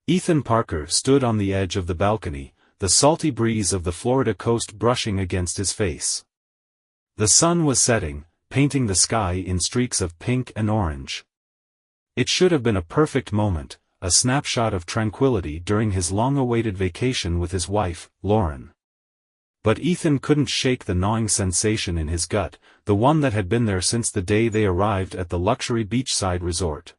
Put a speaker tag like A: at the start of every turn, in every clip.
A: Ethan Parker stood on the edge of the balcony, the salty breeze of the Florida coast brushing against his face. The sun was setting, painting the sky in streaks of pink and orange. It should have been a perfect moment, a snapshot of tranquility during his long-awaited vacation with his wife, Lauren. But Ethan couldn't shake the gnawing sensation in his gut, the one that had been there since the day they arrived at the luxury beachside resort.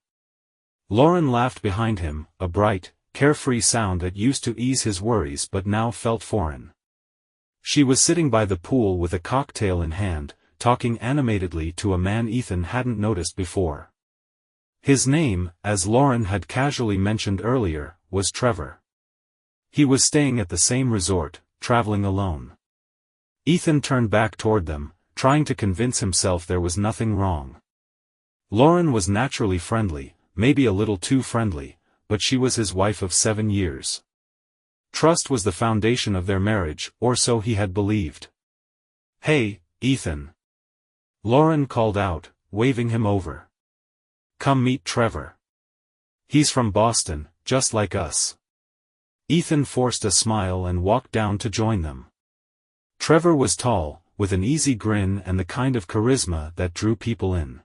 A: Lauren laughed behind him, a bright, carefree sound that used to ease his worries but now felt foreign. She was sitting by the pool with a cocktail in hand, talking animatedly to a man Ethan hadn't noticed before. His name, as Lauren had casually mentioned earlier, was Trevor. He was staying at the same resort, traveling alone. Ethan turned back toward them, trying to convince himself there was nothing wrong. Lauren was naturally friendly, maybe a little too friendly, but she was his wife of 7 years. Trust was the foundation of their marriage, or so he had believed. "Hey, Ethan," Lauren called out, waving him over. "Come meet Trevor. He's from Boston, just like us." Ethan forced a smile and walked down to join them. Trevor was tall, with an easy grin and the kind of charisma that drew people in.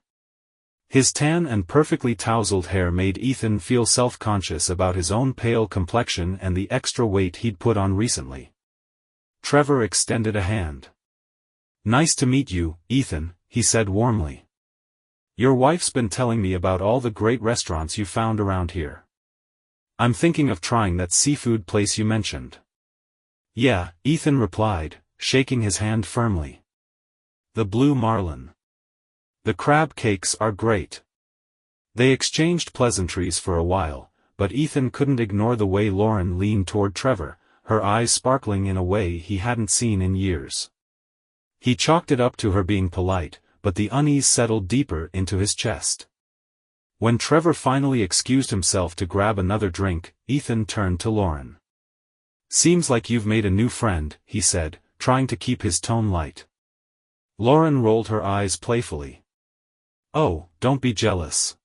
A: His tan and perfectly tousled hair made Ethan feel self-conscious about his own pale complexion and the extra weight he'd put on recently. Trevor extended a hand. "Nice to meet you, Ethan," he said warmly. "Your wife's been telling me about all the great restaurants you found around here. I'm thinking of trying that seafood place you mentioned." "Yeah," Ethan replied, shaking his hand firmly. "The Blue Marlin. The crab cakes are great." They exchanged pleasantries for a while, but Ethan couldn't ignore the way Lauren leaned toward Trevor, her eyes sparkling in a way he hadn't seen in years. He chalked it up to her being polite, but the unease settled deeper into his chest. When Trevor finally excused himself to grab another drink, Ethan turned to Lauren. "Seems like you've made a new friend," he said, trying to keep his tone light. Lauren rolled her eyes playfully. "Oh, don't be jealous.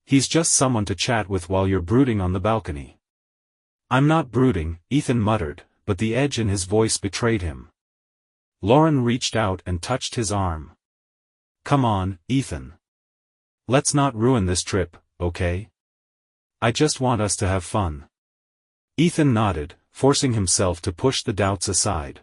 A: He's just someone to chat with while you're brooding on the balcony." "I'm not brooding," Ethan muttered, but the edge in his voice betrayed him. Lauren reached out and touched his arm. "Come on, Ethan. Let's not ruin this trip, okay? I just want us to have fun." Ethan nodded, forcing himself to push the doubts aside.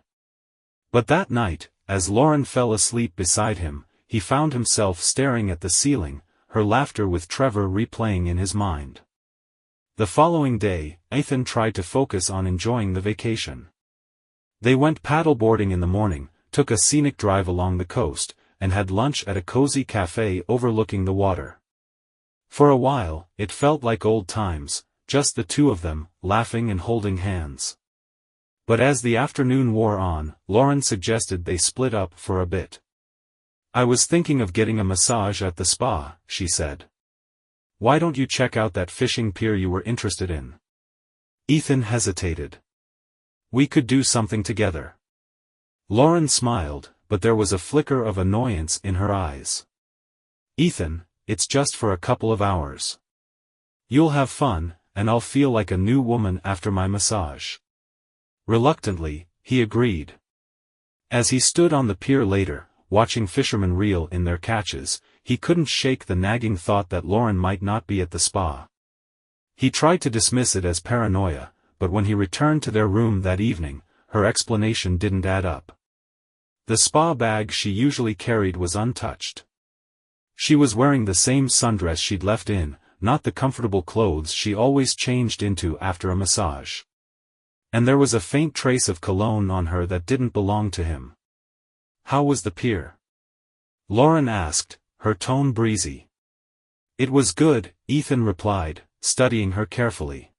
A: But that night, as Lauren fell asleep beside him, he found himself staring at the ceiling, her laughter with Trevor replaying in his mind. The following day, Ethan tried to focus on enjoying the vacation. They went paddleboarding in the morning, took a scenic drive along the coast, and had lunch at a cozy cafe overlooking the water. For a while, it felt like old times, just the two of them, laughing and holding hands. But as the afternoon wore on, Lauren suggested they split up for a bit. "I was thinking of getting a massage at the spa," she said. "Why don't you check out that fishing pier you were interested in?" Ethan hesitated. "We could do something together." Lauren smiled, but there was a flicker of annoyance in her eyes. "Ethan, it's just for a couple of hours. You'll have fun, and I'll feel like a new woman after my massage." Reluctantly, he agreed. As he stood on the pier later, watching fishermen reel in their catches, he couldn't shake the nagging thought that Lauren might not be at the spa. He tried to dismiss it as paranoia, but when he returned to their room that evening, her explanation didn't add up. The spa bag she usually carried was untouched. She was wearing the same sundress she'd left in, not the comfortable clothes she always changed into after a massage. And there was a faint trace of cologne on her that didn't belong to him. "How was the pier?" Lauren asked, her tone breezy. "It was good," Ethan replied, studying her carefully.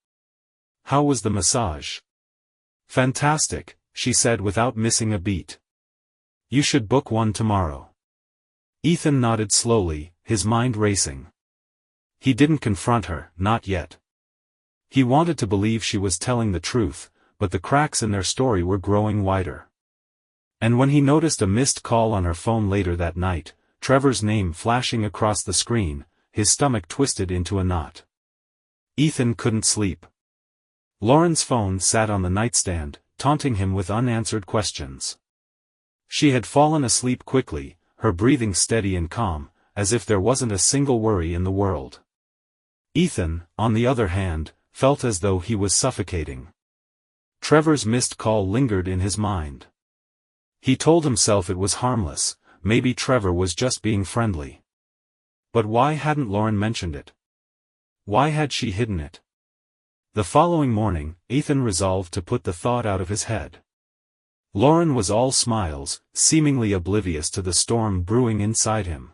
A: "How was the massage?" "Fantastic," she said without missing a beat. "You should book one tomorrow." Ethan nodded slowly, his mind racing. He didn't confront her, not yet. He wanted to believe she was telling the truth, but the cracks in their story were growing wider. And when he noticed a missed call on her phone later that night, Trevor's name flashing across the screen, his stomach twisted into a knot. Ethan couldn't sleep. Lauren's phone sat on the nightstand, taunting him with unanswered questions. She had fallen asleep quickly, her breathing steady and calm, as if there wasn't a single worry in the world. Ethan, on the other hand, felt as though he was suffocating. Trevor's missed call lingered in his mind. He told himself it was harmless, maybe Trevor was just being friendly. But why hadn't Lauren mentioned it? Why had she hidden it? The following morning, Ethan resolved to put the thought out of his head. Lauren was all smiles, seemingly oblivious to the storm brewing inside him.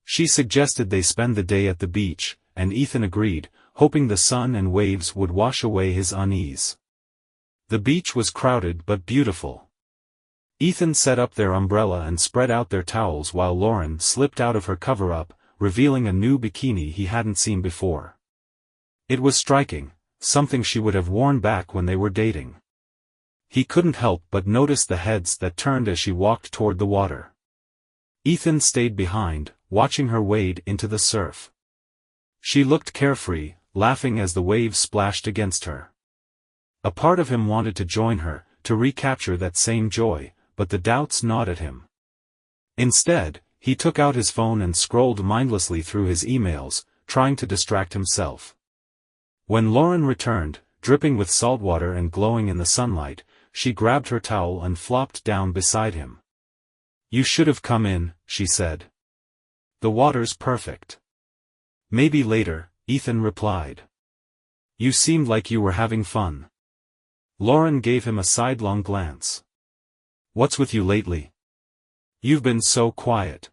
A: She suggested they spend the day at the beach, and Ethan agreed, hoping the sun and waves would wash away his unease. The beach was crowded but beautiful. Ethan set up their umbrella and spread out their towels while Lauren slipped out of her cover-up, revealing a new bikini he hadn't seen before. It was striking, something she would have worn back when they were dating. He couldn't help but notice the heads that turned as she walked toward the water. Ethan stayed behind, watching her wade into the surf. She looked carefree, laughing as the waves splashed against her. A part of him wanted to join her, to recapture that same joy, but the doubts gnawed at him. Instead, he took out his phone and scrolled mindlessly through his emails, trying to distract himself. When Lauren returned, dripping with salt water and glowing in the sunlight, she grabbed her towel and flopped down beside him. "You should have come in," she said. "The water's perfect." "Maybe later," Ethan replied. "You seemed like you were having fun." Lauren gave him a sidelong glance. "What's with you lately? You've been so quiet."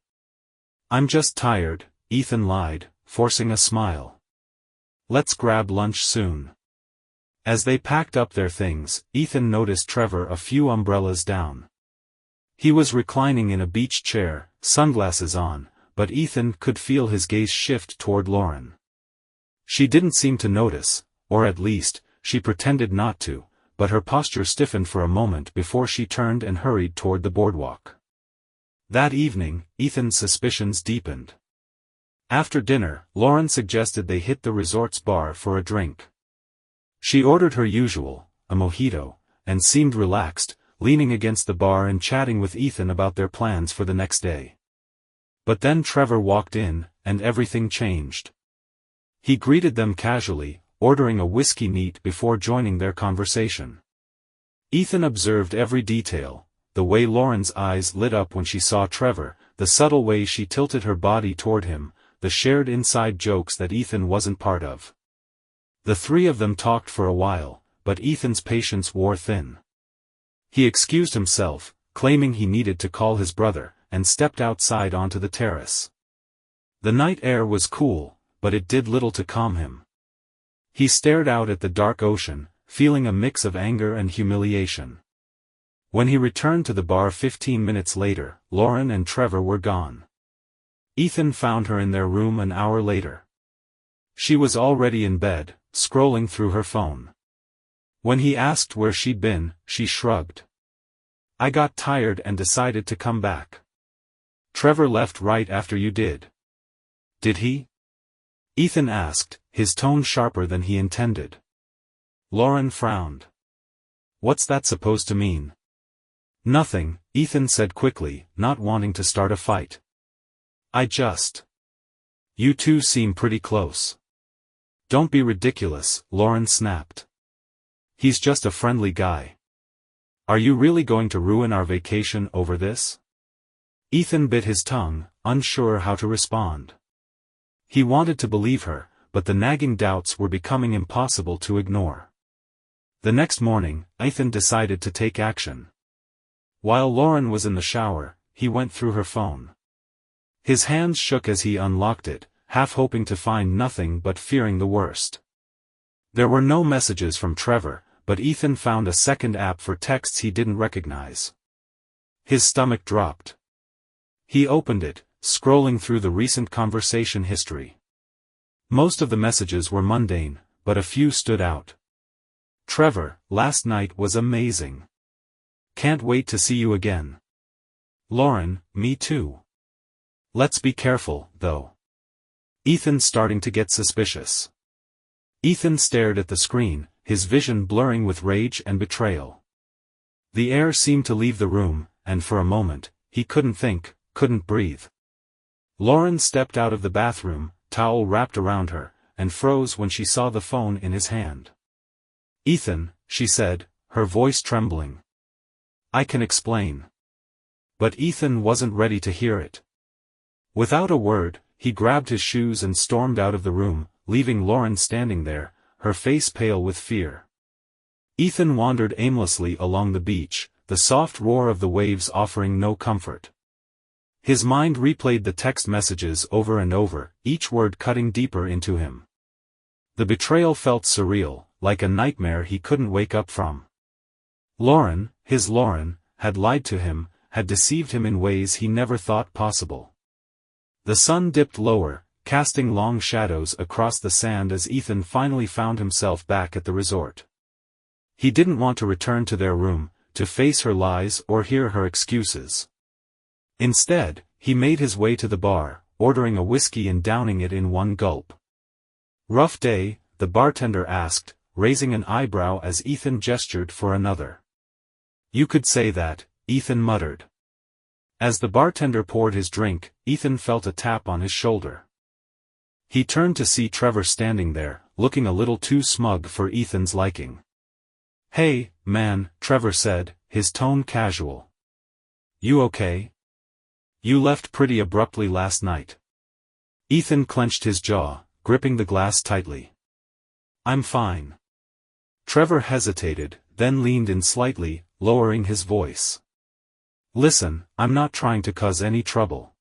A: "I'm just tired," Ethan lied, forcing a smile. "Let's grab lunch soon." As they packed up their things, Ethan noticed Trevor a few umbrellas down. He was reclining in a beach chair, sunglasses on, but Ethan could feel his gaze shift toward Lauren. She didn't seem to notice, or at least, she pretended not to, but her posture stiffened for a moment before she turned and hurried toward the boardwalk. That evening, Ethan's suspicions deepened. After dinner, Lauren suggested they hit the resort's bar for a drink. She ordered her usual, a mojito, and seemed relaxed, leaning against the bar and chatting with Ethan about their plans for the next day. But then Trevor walked in, and everything changed. He greeted them casually, ordering a whiskey neat before joining their conversation. Ethan observed every detail, the way Lauren's eyes lit up when she saw Trevor, the subtle way she tilted her body toward him, the shared inside jokes that Ethan wasn't part of. The three of them talked for a while, but Ethan's patience wore thin. He excused himself, claiming he needed to call his brother, and stepped outside onto the terrace. The night air was cool, but it did little to calm him. He stared out at the dark ocean, feeling a mix of anger and humiliation. When he returned to the bar 15 minutes later, Lauren and Trevor were gone. Ethan found her in their room an hour later. She was already in bed, scrolling through her phone. When he asked where she'd been, she shrugged. "I got tired and decided to come back." "Trevor left right after you did." "Did he?" Ethan asked, his tone sharper than he intended. Lauren frowned. "What's that supposed to mean?" "Nothing," Ethan said quickly, not wanting to start a fight. You two seem pretty close." "Don't be ridiculous," Lauren snapped. "He's just a friendly guy. Are you really going to ruin our vacation over this?" Ethan bit his tongue, unsure how to respond. He wanted to believe her, but the nagging doubts were becoming impossible to ignore. The next morning, Ethan decided to take action. While Lauren was in the shower, he went through her phone. His hands shook as he unlocked it, half hoping to find nothing but fearing the worst. There were no messages from Trevor, but Ethan found a second app for texts he didn't recognize. His stomach dropped. He opened it, scrolling through the recent conversation history. Most of the messages were mundane, but a few stood out. "Trevor, last night was amazing. Can't wait to see you again." "Lauren, me too. Let's be careful, though." Ethan starting to get suspicious. Ethan stared at the screen, his vision blurring with rage and betrayal. The air seemed to leave the room, and for a moment, he couldn't think, couldn't breathe. Lauren stepped out of the bathroom, towel wrapped around her, and froze when she saw the phone in his hand. "Ethan," she said, her voice trembling. "I can explain." But Ethan wasn't ready to hear it. Without a word, he grabbed his shoes and stormed out of the room, leaving Lauren standing there, her face pale with fear. Ethan wandered aimlessly along the beach, the soft roar of the waves offering no comfort. His mind replayed the text messages over and over, each word cutting deeper into him. The betrayal felt surreal, like a nightmare he couldn't wake up from. Lauren, his Lauren, had lied to him, had deceived him in ways he never thought possible. The sun dipped lower, casting long shadows across the sand as Ethan finally found himself back at the resort. He didn't want to return to their room, to face her lies or hear her excuses. Instead, he made his way to the bar, ordering a whiskey and downing it in one gulp. "Rough day?" the bartender asked, raising an eyebrow as Ethan gestured for another. "You could say that," Ethan muttered. As the bartender poured his drink, Ethan felt a tap on his shoulder. He turned to see Trevor standing there, looking a little too smug for Ethan's liking. "Hey, man," Trevor said, his tone casual. "You okay? You left pretty abruptly last night." Ethan clenched his jaw, gripping the glass tightly. "I'm fine." Trevor hesitated, then leaned in slightly, lowering his voice. "Listen, I'm not trying to cause any trouble.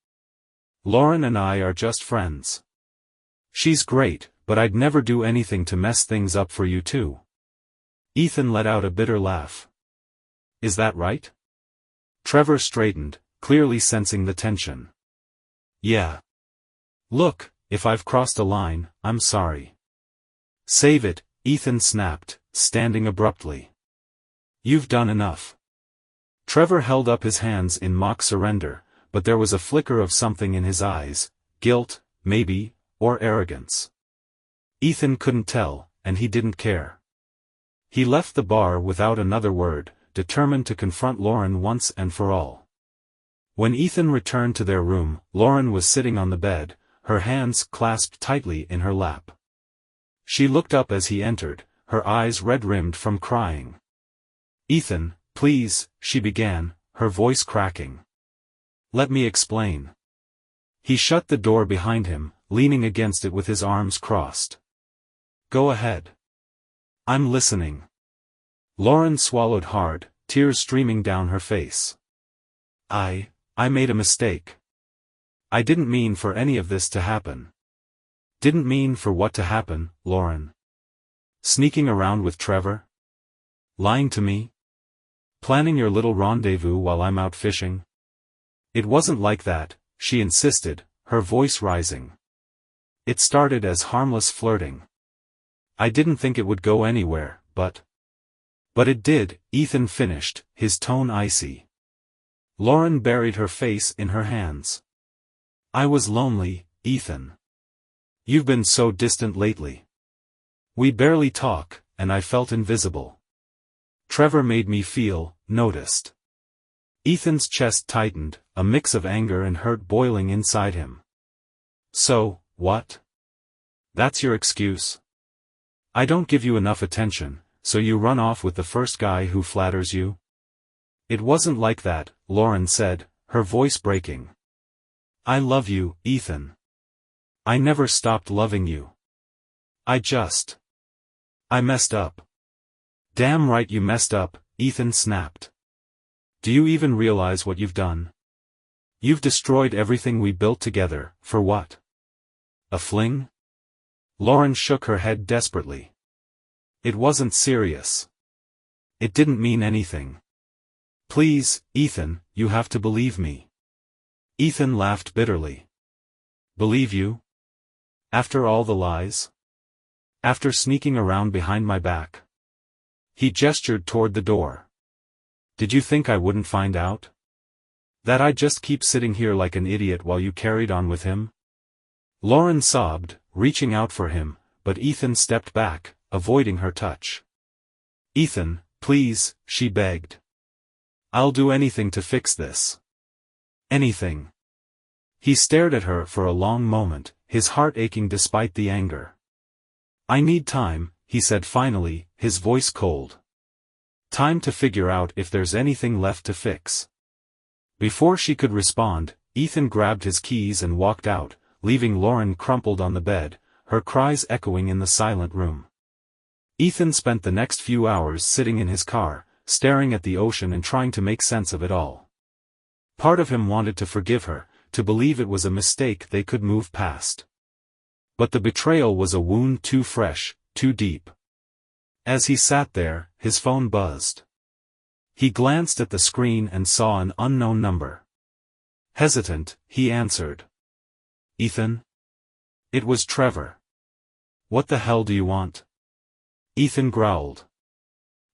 A: Lauren and I are just friends. She's great, but I'd never do anything to mess things up for you too." Ethan let out a bitter laugh. "Is that right?" Trevor straightened, clearly sensing the tension. "Yeah. Look, if I've crossed a line, I'm sorry." "Save it," Ethan snapped, standing abruptly. "You've done enough." Trevor held up his hands in mock surrender, but there was a flicker of something in his eyes, guilt, maybe, or arrogance. Ethan couldn't tell, and he didn't care. He left the bar without another word, determined to confront Lauren once and for all. When Ethan returned to their room, Lauren was sitting on the bed, her hands clasped tightly in her lap. She looked up as he entered, her eyes red-rimmed from crying. "Ethan, please," she began, her voice cracking. "Let me explain." He shut the door behind him, leaning against it with his arms crossed. "Go ahead. I'm listening." Lauren swallowed hard, tears streaming down her face. I made a mistake. I didn't mean for any of this to happen." "Didn't mean for what to happen, Lauren? Sneaking around with Trevor? Lying to me? Planning your little rendezvous while I'm out fishing?" "It wasn't like that," she insisted, her voice rising. "It started as harmless flirting. I didn't think it would go anywhere, but it did," Ethan finished, his tone icy. Lauren buried her face in her hands. "I was lonely, Ethan. You've been so distant lately. We barely talk, and I felt invisible. Trevor made me feel noticed." Ethan's chest tightened, a mix of anger and hurt boiling inside him. "So, what? That's your excuse? I don't give you enough attention, so you run off with the first guy who flatters you?" "It wasn't like that," Lauren said, her voice breaking. "I love you, Ethan. I never stopped loving you. I messed up." "Damn right you messed up," Ethan snapped. "Do you even realize what you've done? You've destroyed everything we built together, for what? A fling?" Lauren shook her head desperately. "It wasn't serious. It didn't mean anything. Please, Ethan, you have to believe me." Ethan laughed bitterly. "Believe you? After all the lies? After sneaking around behind my back?" He gestured toward the door. "Did you think I wouldn't find out? That I'd just keep sitting here like an idiot while you carried on with him?" Lauren sobbed, reaching out for him, but Ethan stepped back, avoiding her touch. "Ethan, please," she begged. "I'll do anything to fix this." "Anything." He stared at her for a long moment, his heart aching despite the anger. "I need time," he said finally, his voice cold. "Time to figure out if there's anything left to fix." Before she could respond, Ethan grabbed his keys and walked out, leaving Lauren crumpled on the bed, her cries echoing in the silent room. Ethan spent the next few hours sitting in his car, staring at the ocean and trying to make sense of it all. Part of him wanted to forgive her, to believe it was a mistake they could move past. But the betrayal was a wound too fresh, too deep. As he sat there, his phone buzzed. He glanced at the screen and saw an unknown number. Hesitant, he answered. "Ethan?" It was Trevor. "What the hell do you want?" Ethan growled.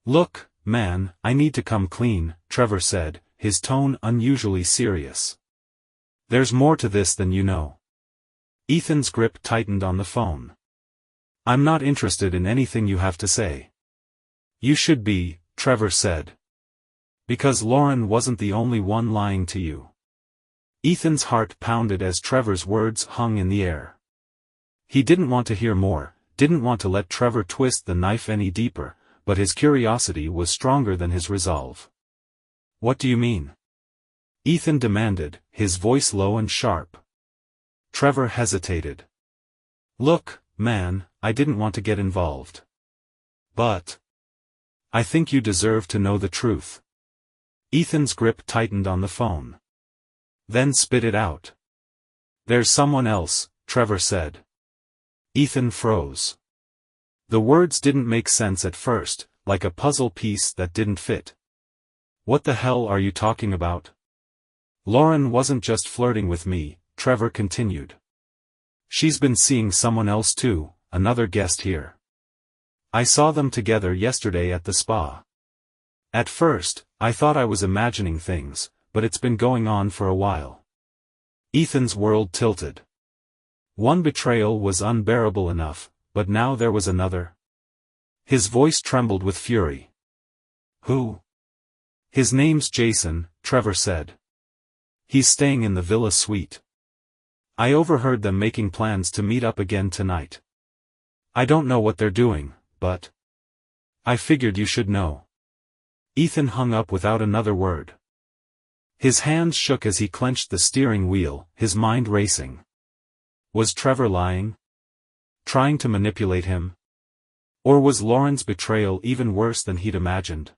A: "Look, man, I need to come clean," Trevor said, his tone unusually serious. "There's more to this than you know." Ethan's grip tightened on the phone. "I'm not interested in anything you have to say." "You should be," Trevor said. "Because Lauren wasn't the only one lying to you." Ethan's heart pounded as Trevor's words hung in the air. He didn't want to hear more, didn't want to let Trevor twist the knife any deeper, but his curiosity was stronger than his resolve. "What do you mean?" Ethan demanded, his voice low and sharp. Trevor hesitated. "Look, man, I didn't want to get involved. But I think you deserve to know the truth." Ethan's grip tightened on the phone. "Then spit it out." "There's someone else," Trevor said. Ethan froze. The words didn't make sense at first, like a puzzle piece that didn't fit. "What the hell are you talking about?" "Lauren wasn't just flirting with me," Trevor continued. "She's been seeing someone else too, another guest here. I saw them together yesterday at the spa. At first, I thought I was imagining things, but it's been going on for a while." Ethan's world tilted. One betrayal was unbearable enough, but now there was another. His voice trembled with fury. "Who?" "His name's Jason," Trevor said. "He's staying in the villa suite. I overheard them making plans to meet up again tonight. I don't know what they're doing, but I figured you should know." Ethan hung up without another word. His hands shook as he clenched the steering wheel, his mind racing. Was Trevor lying? Trying to manipulate him? Or was Lauren's betrayal even worse than he'd imagined?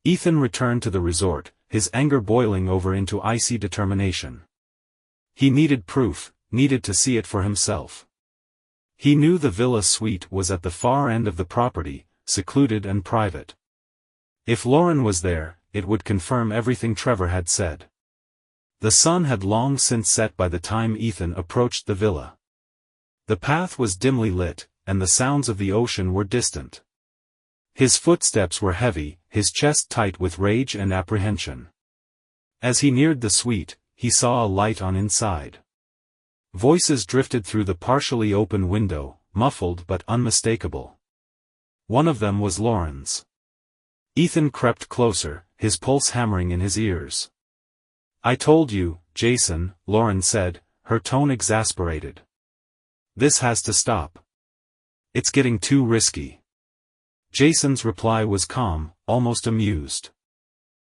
A: Ethan returned to the resort, his anger boiling over into icy determination. He needed proof, needed to see it for himself. He knew the villa suite was at the far end of the property, secluded and private. If Lauren was there, it would confirm everything Trevor had said. The sun had long since set by the time Ethan approached the villa. The path was dimly lit, and the sounds of the ocean were distant. His footsteps were heavy, his chest tight with rage and apprehension. As he neared the suite, he saw a light on inside. Voices drifted through the partially open window, muffled but unmistakable. One of them was Lauren's. Ethan crept closer, his pulse hammering in his ears. "I told you, Jason," Lauren said, her tone exasperated. "This has to stop. It's getting too risky." Jason's reply was calm, almost amused.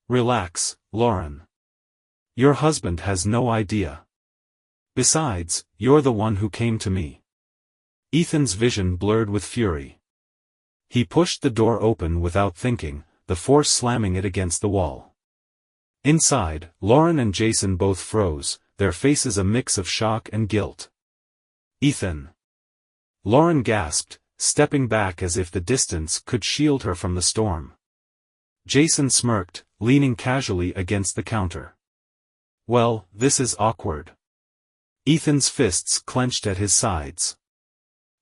A: "Relax, Lauren. Your husband has no idea. Besides, you're the one who came to me." Ethan's vision blurred with fury. He pushed the door open without thinking, the force slamming it against the wall. Inside, Lauren and Jason both froze, their faces a mix of shock and guilt. "Ethan!" Lauren gasped, stepping back as if the distance could shield her from the storm. Jason smirked, leaning casually against the counter. "Well, this is awkward." Ethan's fists clenched at his sides.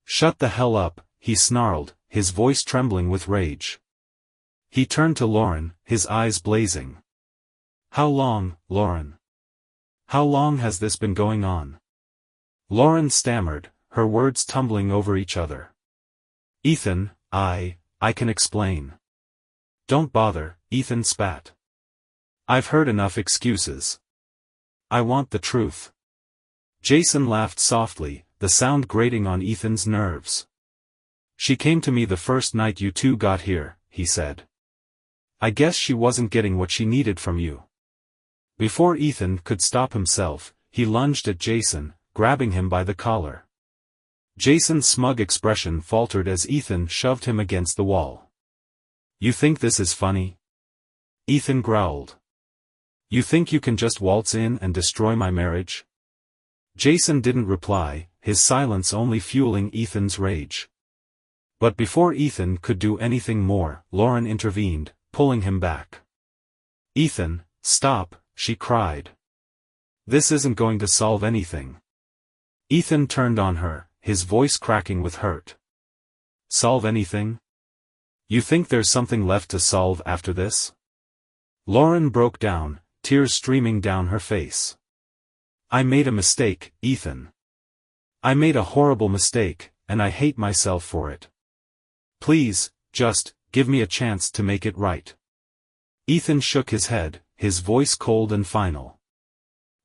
A: "Shut the hell up," he snarled, his voice trembling with rage. He turned to Lauren, his eyes blazing. "How long, Lauren? How long has this been going on?" Lauren stammered, her words tumbling over each other. "Ethan, I can explain." Don't bother, Ethan spat. I've heard enough excuses. I want the truth. Jason laughed softly, the sound grating on Ethan's nerves. She came to me the first night you two got here, he said. I guess she wasn't getting what she needed from you. Before Ethan could stop himself, he lunged at Jason, grabbing him by the collar. Jason's smug expression faltered as Ethan shoved him against the wall. You think this is funny? Ethan growled. You think you can just waltz in and destroy my marriage? Jason didn't reply, his silence only fueling Ethan's rage. But before Ethan could do anything more, Lauren intervened, pulling him back. Ethan, stop, she cried. This isn't going to solve anything. Ethan turned on her, his voice cracking with hurt. Solve anything? You think there's something left to solve after this? Lauren broke down, tears streaming down her face. I made a mistake, Ethan. I made a horrible mistake, and I hate myself for it. Please, just, give me a chance to make it right. Ethan shook his head, his voice cold and final.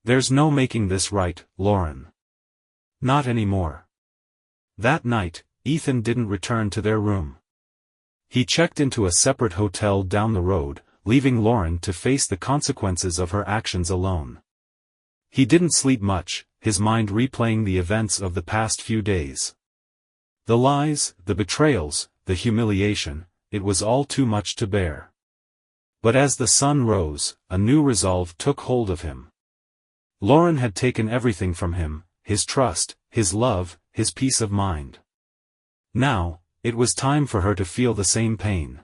A: There's no making this right, Lauren. Not anymore. That night, Ethan didn't return to their room. He checked into a separate hotel down the road, leaving Lauren to face the consequences of her actions alone. He didn't sleep much, his mind replaying the events of the past few days. The lies, the betrayals, the humiliation, it was all too much to bear. But as the sun rose, a new resolve took hold of him. Lauren had taken everything from him, his trust, his love, his peace of mind. Now, it was time for her to feel the same pain.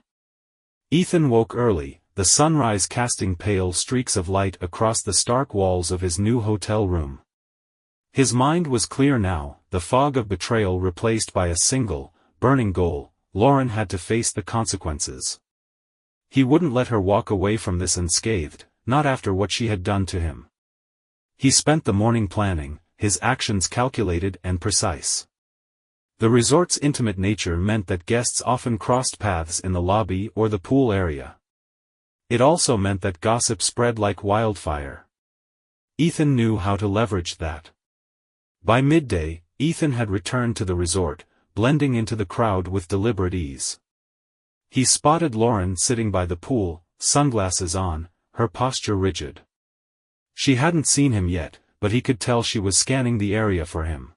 A: Ethan woke early, the sunrise casting pale streaks of light across the stark walls of his new hotel room. His mind was clear now, the fog of betrayal replaced by a single, burning goal. Lauren had to face the consequences. He wouldn't let her walk away from this unscathed, not after what she had done to him. He spent the morning planning, his actions calculated and precise. The resort's intimate nature meant that guests often crossed paths in the lobby or the pool area. It also meant that gossip spread like wildfire. Ethan knew how to leverage that. By midday, Ethan had returned to the resort, blending into the crowd with deliberate ease. He spotted Lauren sitting by the pool, sunglasses on, her posture rigid. She hadn't seen him yet, but he could tell she was scanning the area for him.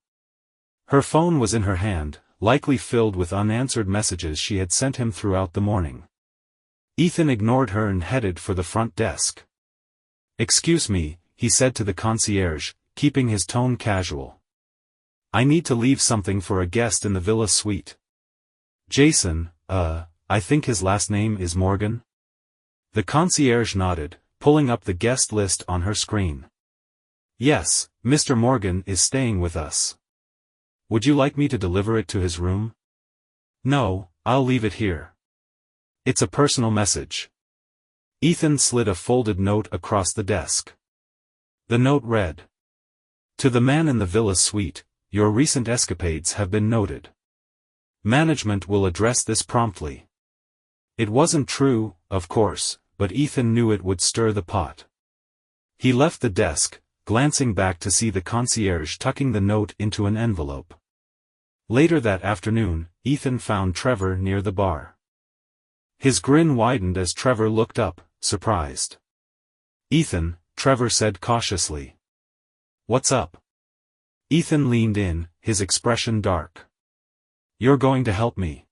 A: Her phone was in her hand, likely filled with unanswered messages she had sent him throughout the morning. Ethan ignored her and headed for the front desk. Excuse me, he said to the concierge, keeping his tone casual. I need to leave something for a guest in the villa suite. Jason, I think his last name is Morgan? The concierge nodded, pulling up the guest list on her screen. Yes, Mr. Morgan is staying with us. Would you like me to deliver it to his room? No, I'll leave it here. It's a personal message. Ethan slid a folded note across the desk. The note read. To the man in the villa suite, your recent escapades have been noted. Management will address this promptly. It wasn't true, of course, but Ethan knew it would stir the pot. He left the desk, glancing back to see the concierge tucking the note into an envelope. Later that afternoon, Ethan found Trevor near the bar. His grin widened as Trevor looked up, surprised. Ethan, Trevor said cautiously. What's up? Ethan leaned in, his expression dark. You're going to help me.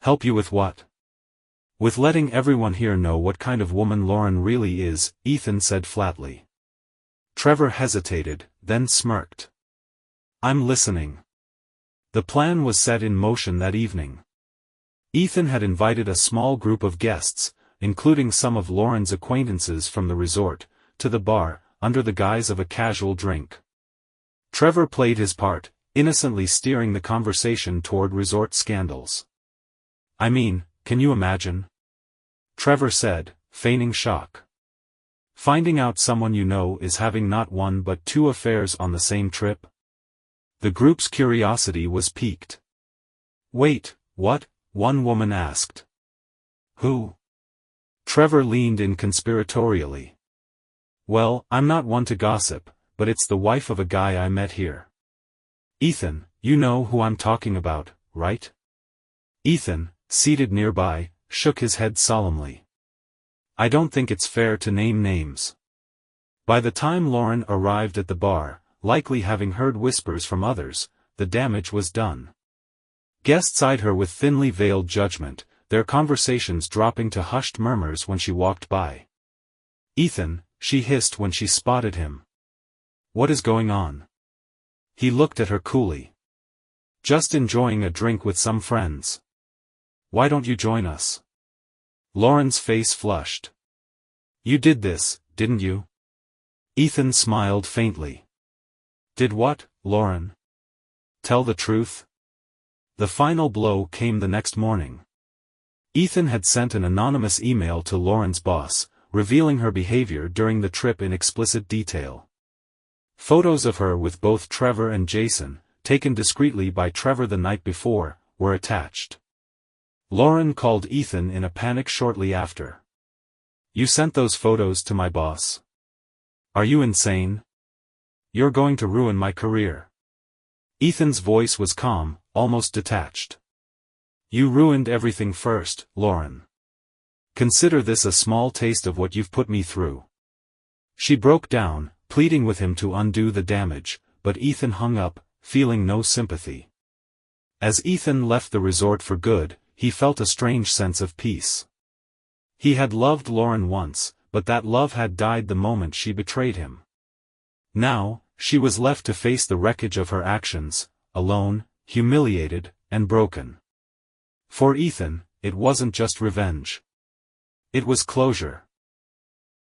A: Help you with what? With letting everyone here know what kind of woman Lauren really is, Ethan said flatly. Trevor hesitated, then smirked. I'm listening. The plan was set in motion that evening. Ethan had invited a small group of guests, including some of Lauren's acquaintances from the resort, to the bar, under the guise of a casual drink. Trevor played his part, innocently steering the conversation toward resort scandals. I mean, can you imagine? Trevor said, feigning shock. Finding out someone you know is having not one but two affairs on the same trip? The group's curiosity was piqued. Wait, what? One woman asked. Who? Trevor leaned in conspiratorially. Well, I'm not one to gossip, but it's the wife of a guy I met here. Ethan, you know who I'm talking about, right? Ethan, seated nearby, shook his head solemnly. I don't think it's fair to name names. By the time Lauren arrived at the bar, likely having heard whispers from others, the damage was done. Guests eyed her with thinly veiled judgment, their conversations dropping to hushed murmurs when she walked by. Ethan, she hissed when she spotted him. What is going on? He looked at her coolly. Just enjoying a drink with some friends. Why don't you join us? Lauren's face flushed. You did this, didn't you? Ethan smiled faintly. Did what, Lauren? Tell the truth? The final blow came the next morning. Ethan had sent an anonymous email to Lauren's boss, revealing her behavior during the trip in explicit detail. Photos of her with both Trevor and Jason, taken discreetly by Trevor the night before, were attached. Lauren called Ethan in a panic shortly after. You sent those photos to my boss? Are you insane? You're going to ruin my career. Ethan's voice was calm, almost detached. You ruined everything first, Lauren. Consider this a small taste of what you've put me through. She broke down, pleading with him to undo the damage, but Ethan hung up, feeling no sympathy. As Ethan left the resort for good, he felt a strange sense of peace. He had loved Lauren once, but that love had died the moment she betrayed him. Now, she was left to face the wreckage of her actions, alone, humiliated, and broken. For Ethan, it wasn't just revenge. It was closure.